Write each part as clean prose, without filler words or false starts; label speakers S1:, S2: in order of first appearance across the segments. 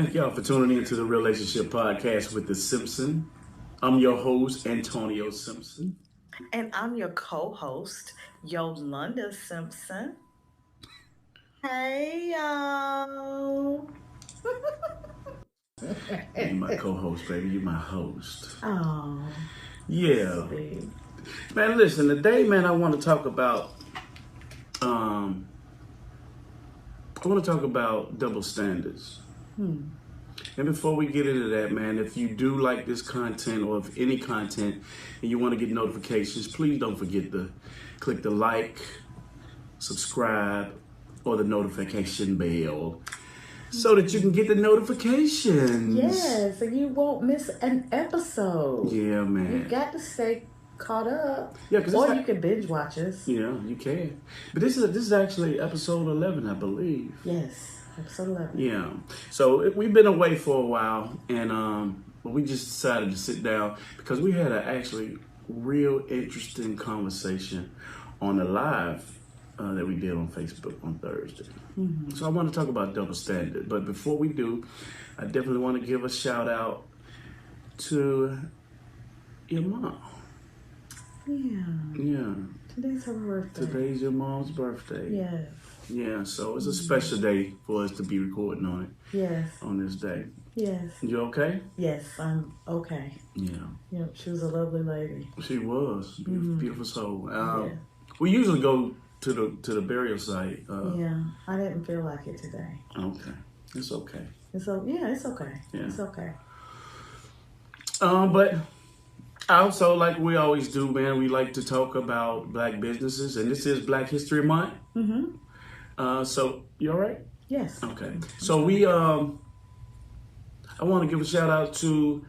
S1: Thank y'all for tuning in to the Relationship Podcast with the Simpson. I'm your host, Antonio Simpson.
S2: And I'm your co host, Yolunda Simpson. Hey, y'all.
S1: You my co-host, baby. You my host.
S2: Oh,
S1: Yeah.
S2: sweet.
S1: Man, listen, today, man, I want to talk about double standards. And before we get into that, man, if you do like this content or if any content and you want to get notifications, please don't forget to click the like, subscribe, or the notification bell so that you can get the notifications.
S2: Yes, and you won't miss an episode.
S1: Yeah, man.
S2: You got to stay caught up.
S1: Yeah, because
S2: or you can binge watch us.
S1: Yeah, you can. But this is actually episode 11, I believe.
S2: Yes, episode 11.
S1: Yeah. So we've been away for a while, and we just decided to sit down because we had an actually real interesting conversation on the live that we did on Facebook on Thursday. So I want to talk about double standard. But before we do, I definitely want to give a shout out to your mom.
S2: Yeah.
S1: Yeah.
S2: Today's her birthday.
S1: Today's your mom's birthday.
S2: Yes.
S1: Yeah, so it's a special day for us to be recording on it.
S2: Yes.
S1: On this day.
S2: Yes.
S1: You okay?
S2: Yes, I'm okay.
S1: Yeah.
S2: Yep, she was a lovely lady.
S1: She was. Beautiful soul.
S2: Yeah.
S1: We usually go to the burial site.
S2: Yeah, I didn't feel like it today.
S1: Okay. It's okay.
S2: It's okay.
S1: Yeah.
S2: It's okay.
S1: But also, like we always do, man, we like to talk about Black businesses, and this is Black History Month. So you all right?
S2: Yes.
S1: Okay. So I want to give a shout out to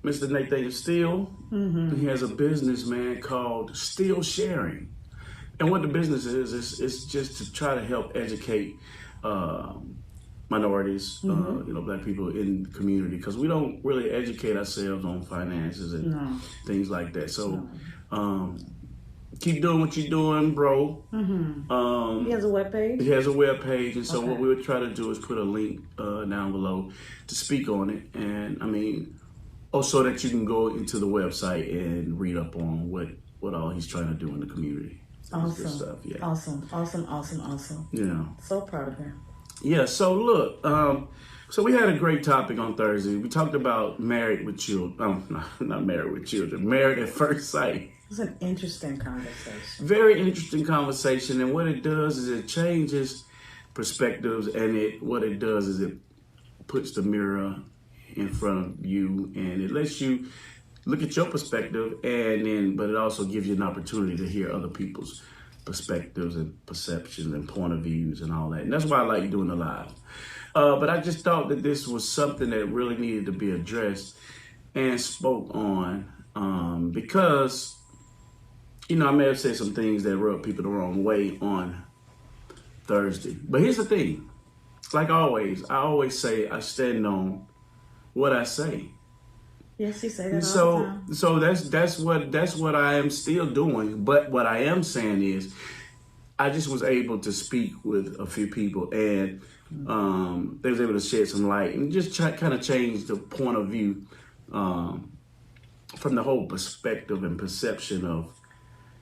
S1: Mr. Nathan Steele. He has a business, man, called Still Sharing. And what the business is it's just to try to help educate minorities, Black people in the community, because we don't really educate ourselves on finances and things like that. So keep doing what you're doing, bro.
S2: He has a webpage?
S1: He has a webpage, and so what we would try to do is put a link down below to speak on it. And I mean, so that you can go into the website and read up on what all he's trying to do in the community.
S2: Awesome.
S1: Good stuff, yeah.
S2: Awesome.
S1: Yeah.
S2: So proud of him.
S1: Yeah, so look, so we had a great topic on Thursday. We talked about married with children. Not married with children. Married at first sight.
S2: It was an interesting conversation.
S1: Very interesting conversation, and what it does is it changes perspectives, and what it does is it puts the mirror in front of you, and it lets you look at your perspective, but it also gives you an opportunity to hear other people's perspectives and perceptions and point of views and all that. And that's why I like doing the live. But I just thought that this was something that really needed to be addressed and spoke on because, I may have said some things that rubbed people the wrong way on Thursday. But here's the thing. Like always, I always say I stand on what I say.
S2: Yes, you say that all the time.
S1: So that's what I am still doing. But what I am saying is, I just was able to speak with a few people, and they was able to shed some light and just kind of change the point of view from the whole perspective and perception of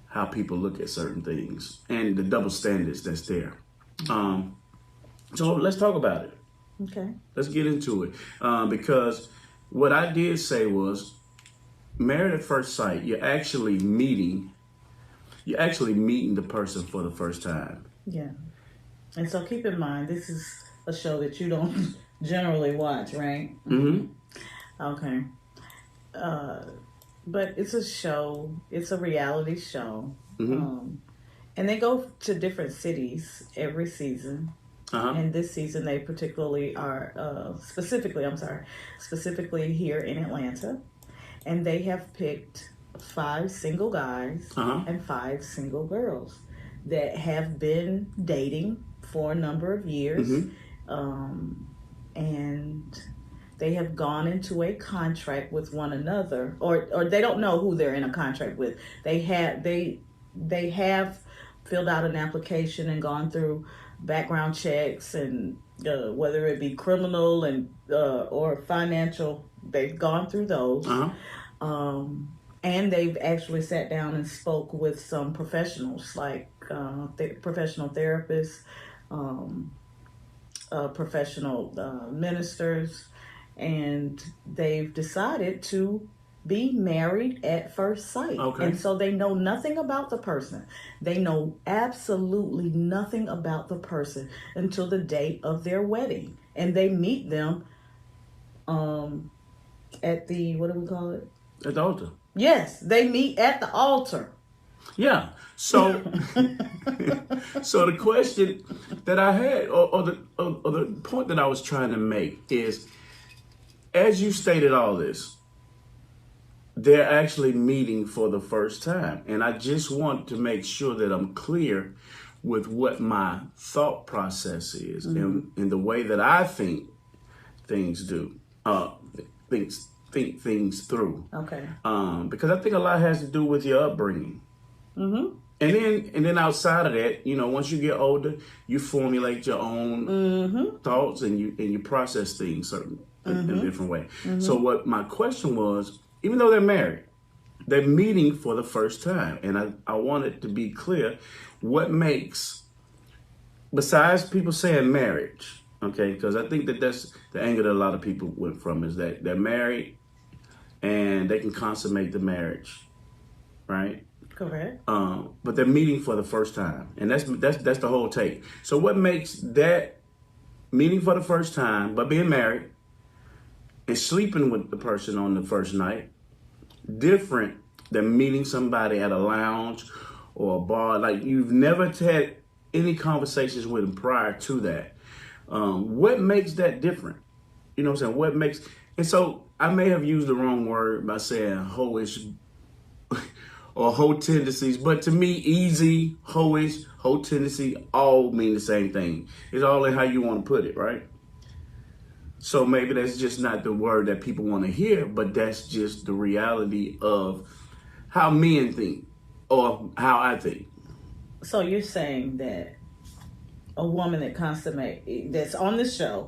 S1: how people look at certain things and the double standards that's there. So let's talk about it.
S2: Okay.
S1: Let's get into it because. What I did say was, married at first sight, you're actually meeting the person for the first time.
S2: Yeah. And so keep in mind, this is a show that you don't generally watch, right? Okay. But it's a show, it's a reality show. And they go to different cities every season. And this season, they particularly are specifically here in Atlanta. And they have picked 5 single guys and 5 single girls that have been dating for a number of years. And they have gone into a contract with one another, or they don't know who they're in a contract with. They have filled out an application and gone through background checks and whether it be criminal and or financial. They've gone through those. And they've actually sat down and spoke with some professionals, like professional therapists, professional ministers, and they've decided to be married at first sight.
S1: Okay.
S2: And so they know nothing about the person. They know absolutely nothing about the person until the date of their wedding. And they meet them at the, what do we call it?
S1: At the altar.
S2: Yes, they meet at the altar.
S1: Yeah. So, so the question that I had, or the point that I was trying to make is, as you stated all this, they're actually meeting for the first time. And I just want to make sure that I'm clear with what my thought process is and the way that I think things think things through.
S2: Okay.
S1: Because I think a lot has to do with your upbringing. And then outside of that, once you get older, you formulate your own thoughts and you process things in a different way. So what my question was, even though they're married, they're meeting for the first time. And I wanted to be clear what makes, besides people saying marriage, okay, because I think that's the angle that a lot of people went from, is that they're married and they can consummate the marriage, right?
S2: Correct.
S1: But they're meeting for the first time. And that's the whole take. So what makes that meeting for the first time, but being married and sleeping with the person on the first night, different than meeting somebody at a lounge or a bar? Like, you've never had any conversations with them prior to that. What makes that different? You know what I'm saying? What makes, and so I may have used the wrong word by saying hoish or hoe tendencies, but to me, easy, hoish, hoe tendency all mean the same thing. It's all in how you want to put it, right? So maybe that's just not the word that people want to hear, but that's just the reality of how men think or how I think.
S2: So you're saying that a woman that's on the show,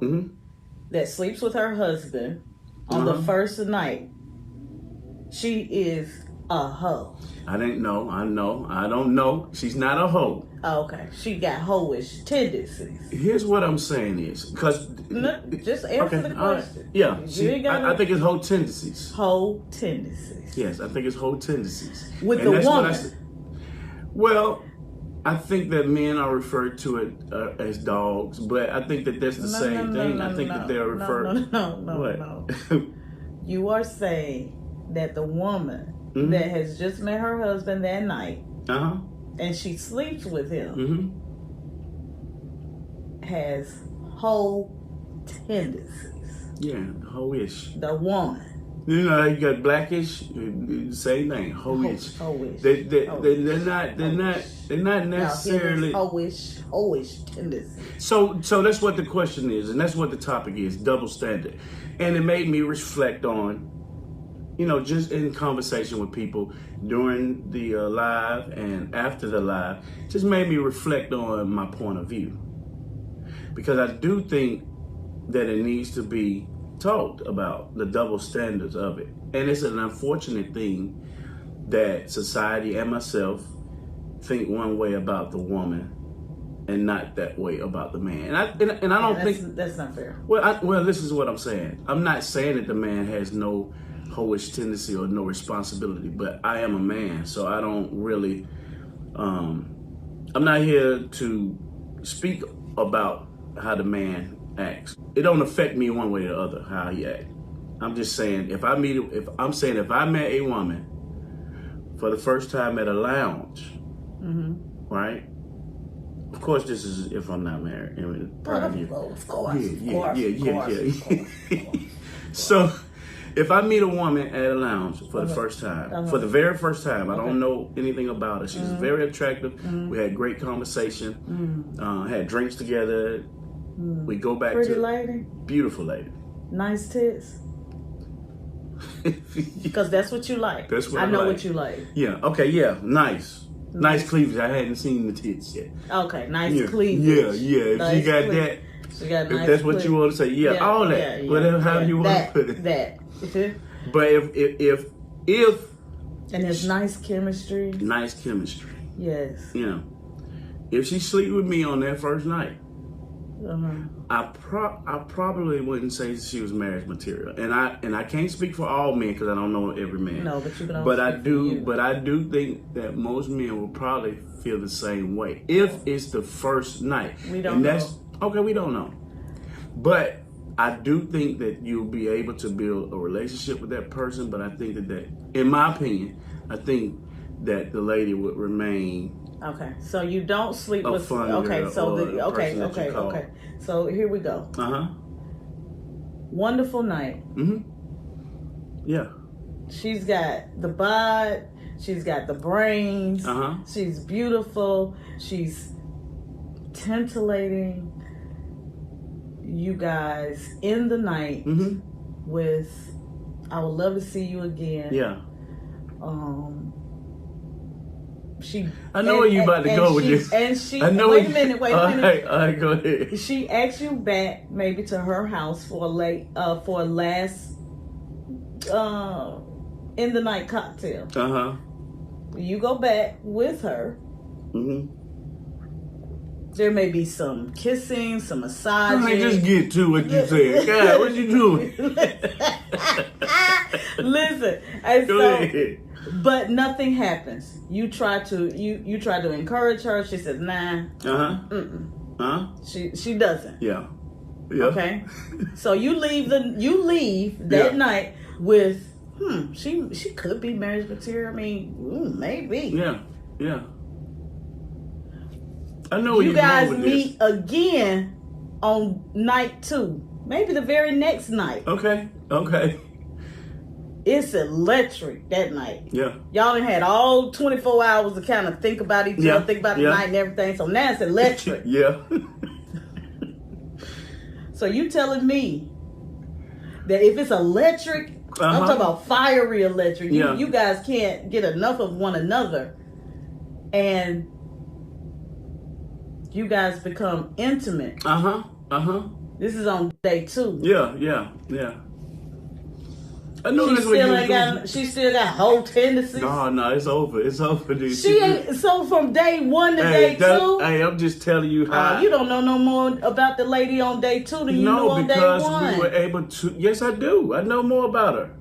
S2: that sleeps with her husband on the first night, she is a hoe.
S1: I didn't know. I don't know. She's not a hoe.
S2: Oh, okay. She got hoish tendencies.
S1: Here's what I'm saying is, because...
S2: just answer the question.
S1: Yeah. I think it's hoe tendencies.
S2: Hoe tendencies.
S1: Yes, I think it's hoe tendencies.
S2: With the woman.
S1: Well, I think that men are referred to it as dogs, but I think that that's the same thing. I think that they're referred...
S2: No. You are saying that the woman that has just met her husband that night, and she sleeps with him, has hoe tendencies.
S1: Yeah, hoe-ish.
S2: The woman.
S1: You know, you got blackish, same thing, hoe-ish. They're not necessarily
S2: hoish tendencies.
S1: So that's what the question is, and that's what the topic is: double standard. And it made me reflect on, just in conversation with people during the live and after the live, just made me reflect on my point of view. Because I do think that it needs to be talked about, the double standards of it. And it's an unfortunate thing that society and myself think one way about the woman and not that way about the man. And I don't think...
S2: That's not fair.
S1: Well, this is what I'm saying. I'm not saying that the man has no hoish tendency or no responsibility, but I am a man, so I don't really... I'm not here to speak about how the man acts. It don't affect me one way or the other how he acts. I'm just saying if I met a woman for the first time at a lounge, right? Of course, this is if I'm not married.
S2: Of course.
S1: So, if I meet a woman at a lounge for the first time, for the very first time, I don't know anything about her. She's very attractive. We had great conversation. Had drinks together. We go back
S2: Pretty lady.
S1: Beautiful lady.
S2: Nice tits. Because that's what you like.
S1: That's what
S2: I know
S1: like.
S2: what you like.
S1: Yeah. Okay. Yeah. Nice. Nice cleavage. I hadn't seen the tits yet.
S2: Okay, nice
S1: Yeah.
S2: cleavage.
S1: Yeah. If
S2: Nice
S1: you got
S2: cleavage.
S1: that,
S2: She got
S1: if
S2: nice
S1: that's what
S2: cleavage.
S1: you want to say, all that. Whatever, however you want to put it.
S2: That.
S1: But if
S2: and there's nice chemistry.
S1: Nice chemistry.
S2: Yes.
S1: You know, if she sleep with me on that first night, I probably wouldn't say she was marriage material, and I can't speak for all men because I don't know every man.
S2: No, but you can.
S1: But I do think that most men will probably feel the same way if it's the first night.
S2: We don't know.
S1: Okay. We don't know, but I do think that you'll be able to build a relationship with that person. But I think that in my opinion, I think that the lady would remain.
S2: Okay, so you don't sleep with.
S1: Okay,
S2: so okay. So here we go. Wonderful night.
S1: Yeah.
S2: She's got the bod. She's got the brains. She's beautiful. She's titillating. You guys in the night with. I would love to see you again.
S1: Yeah.
S2: I
S1: know where you about to go with this.
S2: And she.
S1: I know.
S2: Wait a minute.
S1: All right, go ahead.
S2: She asked you back maybe to her house for a last in the night cocktail. You go back with her. There may be some kissing, some massaging.
S1: Honey, just get to what you said. God, what you doing?
S2: Listen, and
S1: go ahead.
S2: But nothing happens. You try to encourage her. She says, "Nah." She doesn't.
S1: Yeah.
S2: Okay. So you leave that night with she could be marriage material. I mean, maybe.
S1: Yeah. I know
S2: you guys meet again on night 2, maybe the very next night.
S1: Okay.
S2: It's electric that night.
S1: Yeah.
S2: Y'all done had all 24 hours to kind of think about each other, think about the night and everything. So now it's electric.
S1: Yeah.
S2: So you telling me that if it's electric, I'm talking about fiery electric, you guys can't get enough of one another. And you guys become intimate. This is on day 2.
S1: Yeah. I know
S2: she still got whole tendencies.
S1: No, it's over. It's over, dude.
S2: She ain't. So from day 1 to day 2.
S1: Hey, I'm just telling you how.
S2: You don't know no more about the lady on day 2 than you know on day 1.
S1: No, because we were able to. Yes, I do. I know more about her.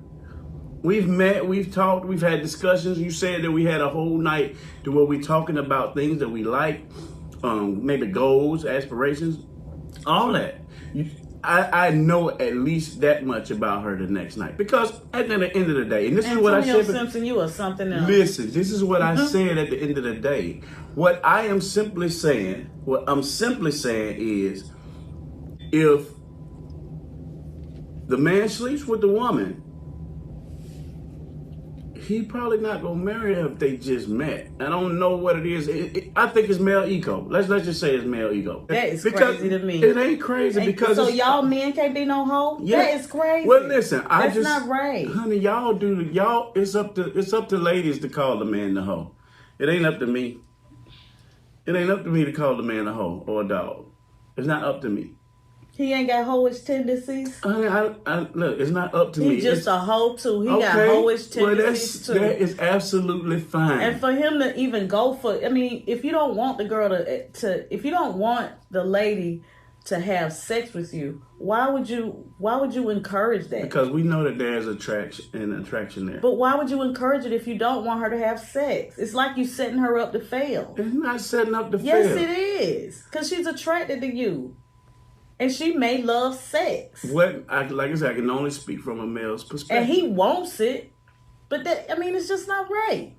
S1: We've met, we've talked, we've had discussions. You said that we had a whole night to where we're talking about things that we like, maybe goals, aspirations, all that. I know at least that much about her the next night. Because at the end of the day, and this is what I said.
S2: Simpson, you or something else.
S1: Listen, this is what I said at the end of the day. What I'm simply saying is, if the man sleeps with the woman, he probably not gonna marry her if they just met. I don't know what it is. I think it's male ego. Let's just say it's male ego.
S2: That is crazy to me.
S1: It ain't crazy because
S2: so y'all men can't be no hoe. Yeah. That is crazy.
S1: Well, listen,
S2: that's not right,
S1: honey. It's up to ladies to call the man the hoe. It ain't up to me. It ain't up to me to call the man a hoe or a dog. It's not up to me.
S2: He ain't got hoish tendencies.
S1: Look, it's not up to me.
S2: He's just a hoe too. He got hoish tendencies too.
S1: That is absolutely fine.
S2: And for him to even go for, I mean, if you don't want the girl if you don't want the lady to have sex with you, why would you encourage that?
S1: Because we know that there's attraction there.
S2: But why would you encourage it if you don't want her to have sex? It's like you setting her up to fail.
S1: It's not setting up to fail.
S2: Yes, it is. Because she's attracted to you. And she may love sex.
S1: Like I said, I can only speak from a male's perspective.
S2: And he wants it. But it's just not right.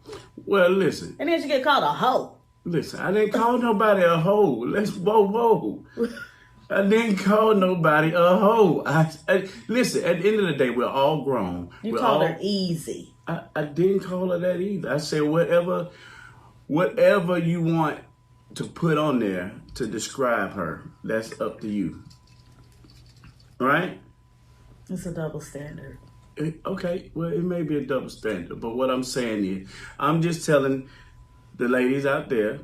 S1: Well, listen.
S2: And then she get called a hoe.
S1: Listen, I didn't call nobody a hoe. Whoa. I didn't call nobody a hoe. Listen, at the end of the day, we're all grown.
S2: You called her easy.
S1: I didn't call her that either. I said whatever you want to put on there to describe her, that's up to you. All right?
S2: It's a double standard.
S1: Okay, well, it may be a double standard, but what I'm saying is, I'm just telling the ladies out there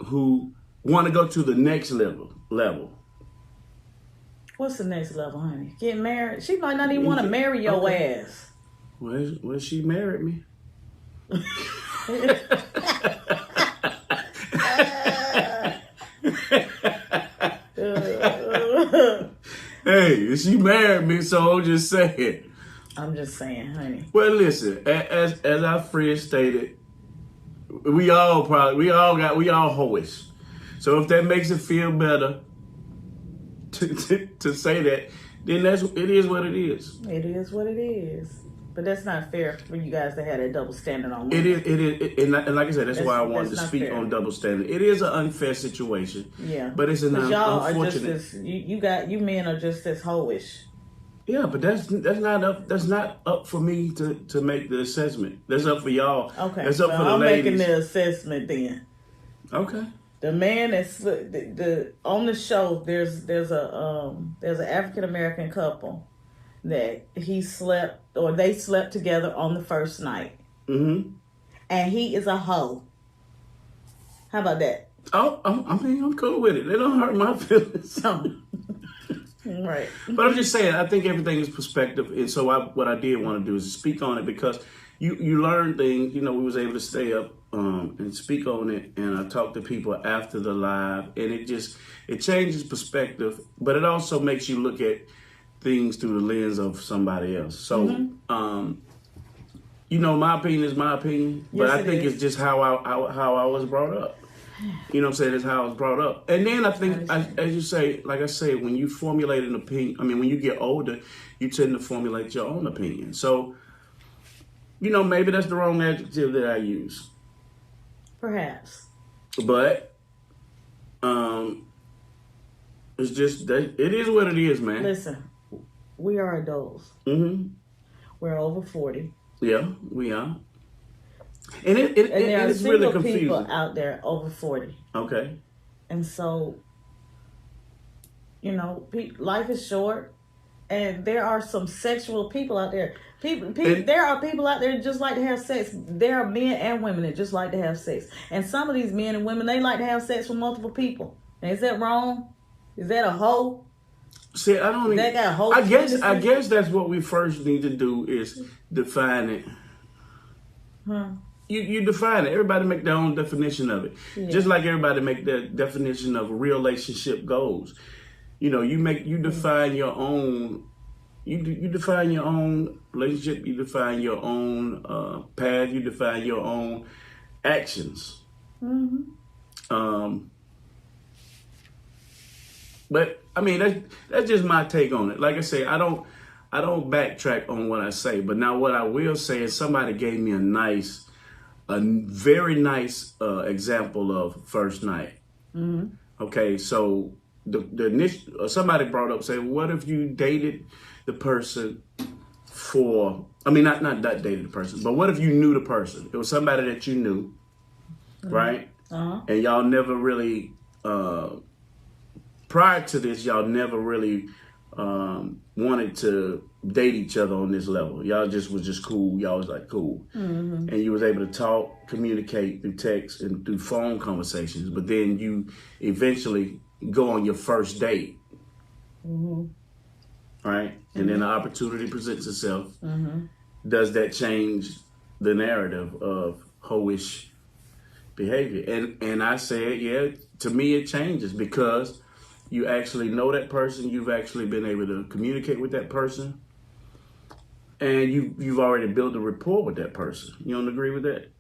S1: who want to go to the next level.
S2: What's the next level, honey? Get married? She might not even want to marry your ass.
S1: Well, she married me. Hey, she married me, so I'm just saying.
S2: I'm just saying, honey.
S1: Well, listen, as our friend stated, we all hoish. So if that makes it feel better to say that, then it is what it is.
S2: It is what it is. But that's not fair for you guys to have that double standard on women.
S1: It is, and like I said, that's why I wanted to speak on double standard. It is an unfair situation.
S2: Yeah,
S1: but it's an unfortunate.
S2: You men are just as hoish.
S1: Yeah, but that's not up for me to make the assessment. That's up for y'all.
S2: Okay,
S1: that's up for the ladies.
S2: I'm making the assessment then.
S1: Okay.
S2: The man that's on the show. There's an African American couple that they slept together on the first night. Mm-hmm. And he is a hoe. How about that?
S1: Oh, I'm cool with it. They don't hurt my feelings.
S2: Right.
S1: But I'm just saying, I think everything is perspective. And so what I did want to do is speak on it because you learn things. We was able to stay up and speak on it. And I talked to people after the live. And it changes perspective. But it also makes you look at things through the lens of somebody else. So, my opinion is my opinion, but I think it's just how I was brought up. You know what I'm saying? That's how I was brought up. And then I think, as you say, like I say, when you formulate an opinion, when you get older, you tend to formulate your own opinion. So, maybe that's the wrong adjective that I use.
S2: Perhaps.
S1: But, it's just, it is what it is, man.
S2: Listen. We are adults. Mm-hmm. We're over 40.
S1: Yeah, we are. And it's
S2: really
S1: confusing.
S2: People out there over 40.
S1: Okay.
S2: And so, life is short, and there are some sexual people out there. There are people out there that just like to have sex. There are men and women that just like to have sex. And some of these men and women, they like to have sex with multiple people. And is that wrong? Is that a hoe?
S1: See, I guess that's what we first need to do is define it. Huh. You define it. Everybody make their own definition of it. Yeah. Just like everybody make their definition of relationship goals. You define your own. You define your own relationship. You define your own path. You define your own actions. Mm-hmm. But that's just my take on it. Like I say, I don't backtrack on what I say. But now what I will say is somebody gave me a very nice example of first night. Mm-hmm. Okay, so the initial, somebody brought up, say, what if you dated the person for? Not dated the person, but what if you knew the person? It was somebody that you knew, mm-hmm. right? Uh-huh. And y'all never really. Prior to this, y'all never really wanted to date each other on this level. Y'all was just cool. Y'all was like cool. Mm-hmm. And you was able to talk, communicate through text and through phone conversations. But then you eventually go on your first date. Mm-hmm. Right? Mm-hmm. And then the opportunity presents itself. Mm-hmm. Does that change the narrative of hoish behavior? And I said, yeah, to me it changes because you actually know that person. You've actually been able to communicate with that person. And you've already built a rapport with that person. You don't agree with that?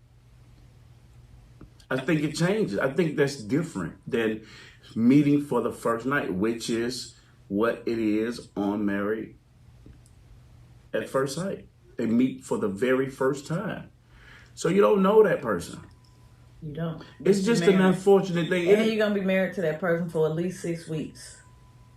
S1: I think it changes. I think that's different than meeting for the first night, which is what it is on Married at First Sight. They meet for the very first time. So you don't know that person.
S2: You don't.
S1: It's just an unfortunate thing.
S2: And you're gonna be married to that person for at least 6 weeks,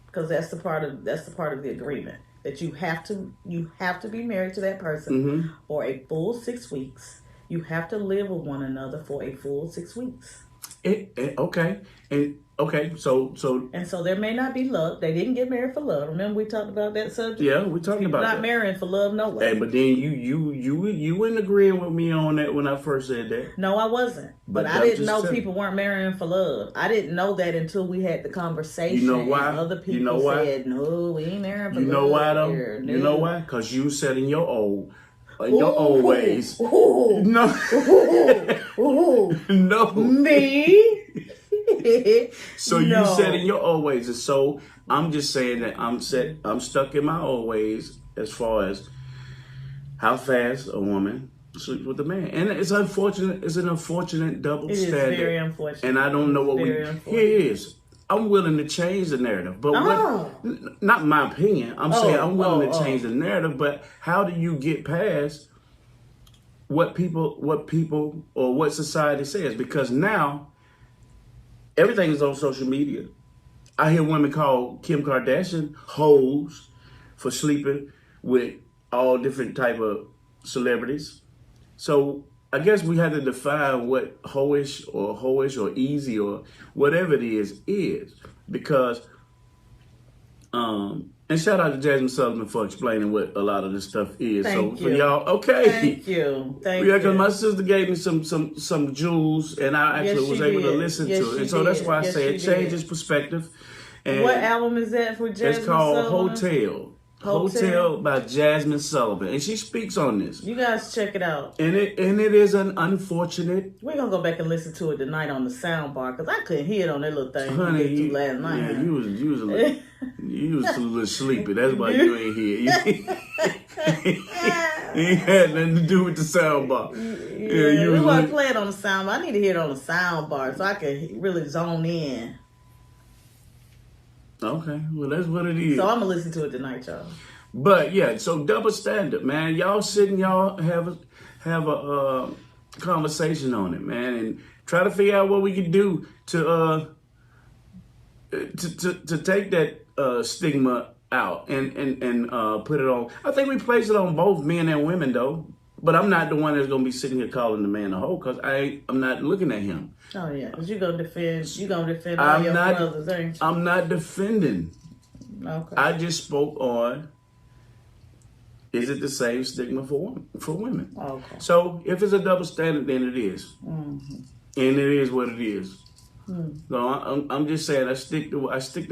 S2: because that's the part of the agreement that you have to be married to that person mm-hmm. for a full 6 weeks. You have to live with one another for a full 6 weeks.
S1: Okay, and okay, so
S2: And so there may not be love. They didn't get married for love. Remember we talked about that subject?
S1: yeah, we're talking
S2: People
S1: about
S2: not
S1: that.
S2: marrying for love, no way.
S1: Hey, but then you weren't agreeing with me on that when I first said that.
S2: No, I wasn't. But I
S1: I'm
S2: didn't
S1: just
S2: know
S1: telling-
S2: people weren't marrying for love. I didn't know that until we had the conversation.
S1: You know why?
S2: And other people
S1: You know why?
S2: said, "No, we ain't marrying for
S1: You
S2: love."
S1: know why though?
S2: Here.
S1: You know why? Because you said in your old
S2: Ooh,
S1: ways.
S2: ooh,
S1: No,
S2: ooh,
S1: no.
S2: me.
S1: So
S2: No.
S1: you said in your old ways, and so I'm just saying that I'm stuck in my old ways as far as how fast a woman sleeps with a man, and it's unfortunate. It's an unfortunate double
S2: It is
S1: standard,
S2: very unfortunate.
S1: and I don't know what
S2: Very
S1: Here
S2: unfortunate.
S1: it is. I'm willing to change the narrative, but not my opinion. I'm saying I'm willing to change the narrative, but how do you get past what people or what society says? Because now everything is on social media. I hear women call Kim Kardashian hoes for sleeping with all different type of celebrities. So I guess we have to define what hoish or easy or whatever it is because and shout out to Jasmine Sullivan for explaining what a lot of this stuff is.
S2: Thank
S1: so for
S2: you.
S1: y'all, okay.
S2: Thank you. Thank
S1: Yeah,
S2: you.
S1: because my sister gave me some jewels, and I actually
S2: Yes,
S1: was
S2: she
S1: able to
S2: did.
S1: listen
S2: Yes,
S1: to it.
S2: she
S1: And so that's
S2: did.
S1: why I
S2: Yes,
S1: say it
S2: she
S1: changes
S2: did.
S1: perspective. And
S2: What album is that for Jasmine
S1: it's called
S2: Sullivan?
S1: Hotel.
S2: Hotel?
S1: Hotel by Jasmine Sullivan, and she speaks on this.
S2: You guys check it out.
S1: And it is an unfortunate.
S2: We're going to go back and listen to it tonight on the sound bar because I couldn't hear it on that little thing
S1: Honey,
S2: we did last night.
S1: yeah, you was a little sleepy. That's why you ain't here. It ain't had nothing to do with the sound bar.
S2: Yeah, we want to play it on the sound bar. I need to hear it on the sound bar so I can really zone in.
S1: Okay, well that's what it is.
S2: So I'm going to listen to it tonight, y'all.
S1: But yeah, so double standard, man. Y'all sit and y'all have a conversation on it, man, and try to figure out what we can do to take that stigma out and put it on. I think we place it on both men and women though. But I'm not the one that's gonna be sitting here calling the man a hoe because I'm not looking at him.
S2: Oh yeah, because you're gonna defend all your brothers, ain't you?
S1: I'm not defending.
S2: Okay.
S1: I just spoke on, is it the same stigma for women?
S2: Okay.
S1: So if it's a double standard, then it is. Mm-hmm. And it is what it is. So I'm just saying I stick to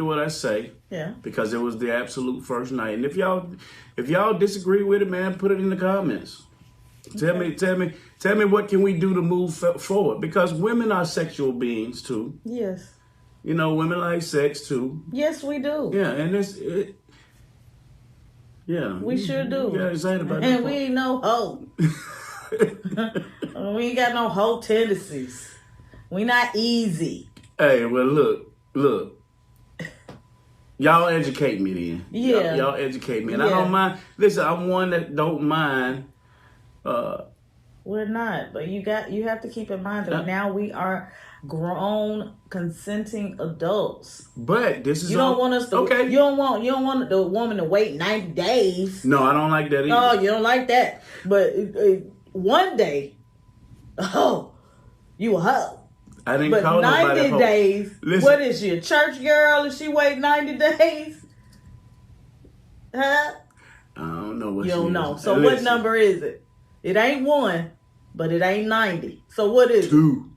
S1: what I say.
S2: Yeah.
S1: Because it was the absolute first night. And if y'all disagree with it, man, put it in the comments. Okay. Tell me what can we do to move forward? Because women are sexual beings too.
S2: Yes.
S1: You know, women like sex too.
S2: Yes, we do.
S1: Yeah, and yeah.
S2: We sure do.
S1: Yeah, excited about
S2: and
S1: that.
S2: we ain't no hoe. We ain't got no hoe tendencies. We not easy.
S1: Hey, well, look. Y'all educate me then.
S2: Yeah.
S1: Y'all educate me. And
S2: Yeah.
S1: I don't mind. Listen, I'm one that don't mind.
S2: We're not, but you have to keep in mind that now we are grown, consenting adults.
S1: But this is
S2: You don't want us to.
S1: Okay.
S2: You don't want the woman to wait 90 days.
S1: No, I don't like that either.
S2: Oh, you don't like that. But one day, you a hoe.
S1: I didn't
S2: But
S1: call nobody
S2: 90
S1: hoe.
S2: days.
S1: Listen.
S2: What is she, a church girl? If she wait 90 days? Huh?
S1: I don't know what
S2: You
S1: she
S2: don't
S1: is.
S2: know. So
S1: Listen.
S2: what number is it? It ain't 1, but it ain't 90. So what is it?
S1: 2.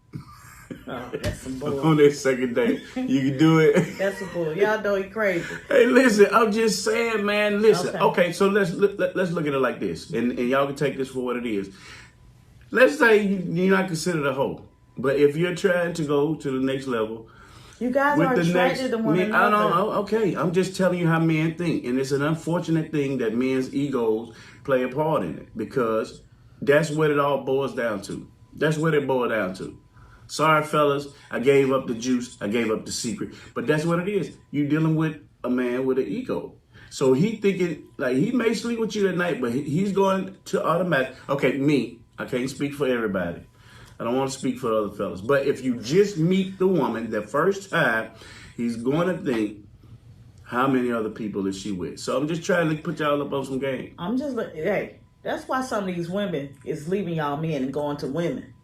S2: Oh, that's some bull.
S1: On that second day. You can do it.
S2: That's some bull. Y'all know he crazy.
S1: Hey, listen, I'm just saying, man, listen.
S2: Okay.
S1: Okay, so let's look at it like this. And y'all can take this for what it is. Let's say you're not considered a hoe. But if you're trying to go to the next level,
S2: You guys are attracted to one
S1: I
S2: another.
S1: don't know. Okay, I'm just telling you how men think, and it's an unfortunate thing that men's egos play a part in it because that's what it all boils down to. That's what it boils down to. Sorry, fellas, I gave up the juice, I gave up the secret, but that's what it is. You're dealing with a man with an ego, so he thinking like he may sleep with you at night, but he's going to automatic. Okay, me, I can't speak for everybody. I don't want to speak for other fellas. But if you just meet the woman the first time, he's going to think, how many other people is she with? So I'm just trying to put y'all up on some game.
S2: Hey, that's why some of these women is leaving y'all men and going to women.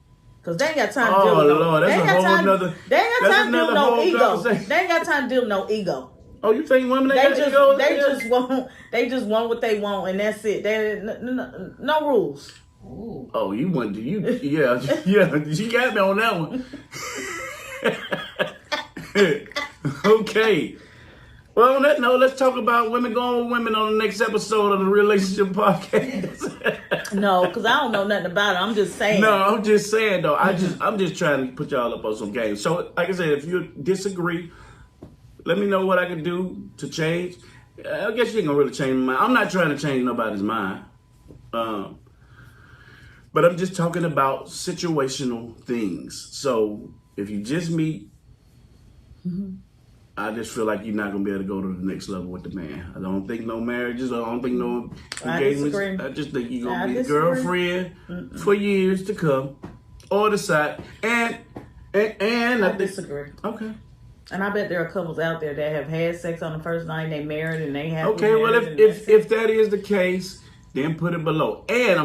S2: Cause they ain't got time to deal with
S1: Lord, that's a whole nother.
S2: They ain't got time to deal with no ego.
S1: Conversation.
S2: They ain't got time to deal with no ego.
S1: Oh, you think women ain't got ego?
S2: They just want what they want, and that's it. No rules.
S3: Ooh.
S1: Oh, you want to yeah. You got me on that one. Okay. Well, on that note, let's talk about women going with women on the next episode of the Relationship Podcast.
S2: No, because I don't know nothing about it. I'm just saying.
S1: No, I'm just saying though. I'm just trying to put y'all up on some games. So, like I said, if you disagree, let me know what I can do to change. I guess you ain't gonna really change my mind. I'm not trying to change nobody's mind. But I'm just talking about situational things. So if you just meet, I just feel like you're not gonna be able to go to the next level with the man. I don't think no marriages. I don't think no engagements. I just think you're gonna be a girlfriend for years to come, or the side. And
S2: I disagree.
S1: Okay.
S2: And I bet there are couples out there that have had sex on the first night, they married, and they have.
S1: Okay, well, if that is the case, then put it below. And I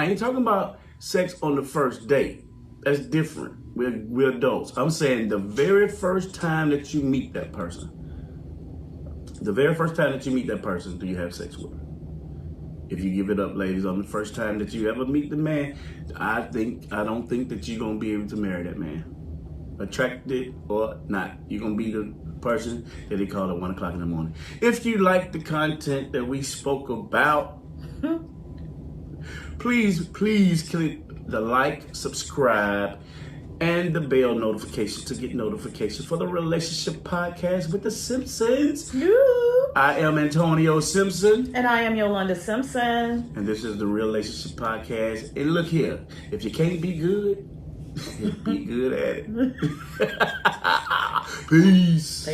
S1: ain't talking about sex on the first date. That's different. We're adults. I'm saying the very first time that you meet that person. The very first time that you meet that person, do you have sex with them? If you give it up, ladies, on the first time that you ever meet the man, I don't think that you're gonna be able to marry that man. Attracted or not, you're gonna be the person that they call at 1 o'clock in the morning. If you like the content that we spoke about, please click the like, subscribe, and the bell notification to get notifications for the Relationship Podcast with the Simpsons. I am Antonio Simpson.
S2: And I am Yolunda Simpson.
S1: And this is the Relationship Podcast. And look here, if you can't be good, be good at it. Peace.